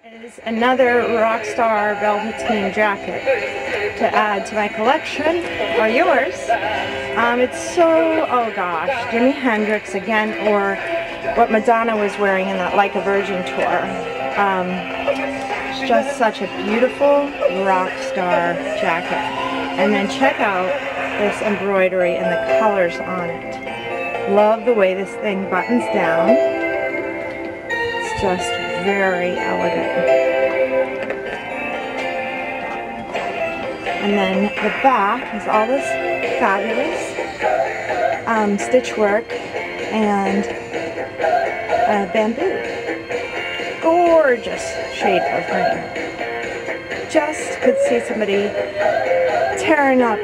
Is another Rockstar velveteen jacket to add to my collection, or yours. It's so, oh gosh, Jimi Hendrix again, or what Madonna was wearing in that Like a Virgin tour. It's just such a beautiful Rockstar jacket. And then check out this embroidery and the colors on it. Love the way this thing buttons down. It's just very elegant. And then the back is all this fabulous stitch work and bamboo. Gorgeous shade of green. Just could see somebody tearing up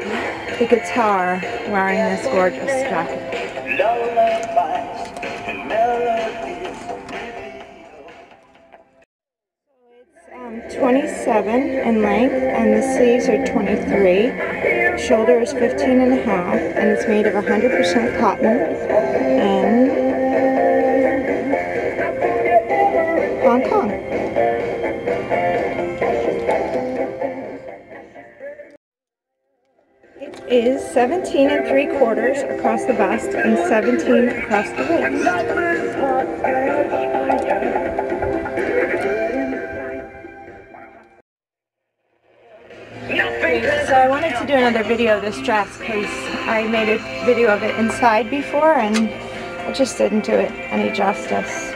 the guitar wearing this gorgeous jacket. 27 in length, and the sleeves are 23. Shoulder is 15 and a half, and it's made of 100% cotton in Hong Kong. It is 17 3/4 across the bust and 17 across the waist. So I wanted to do another video of this dress because I made a video of it inside before and I just didn't do it any justice.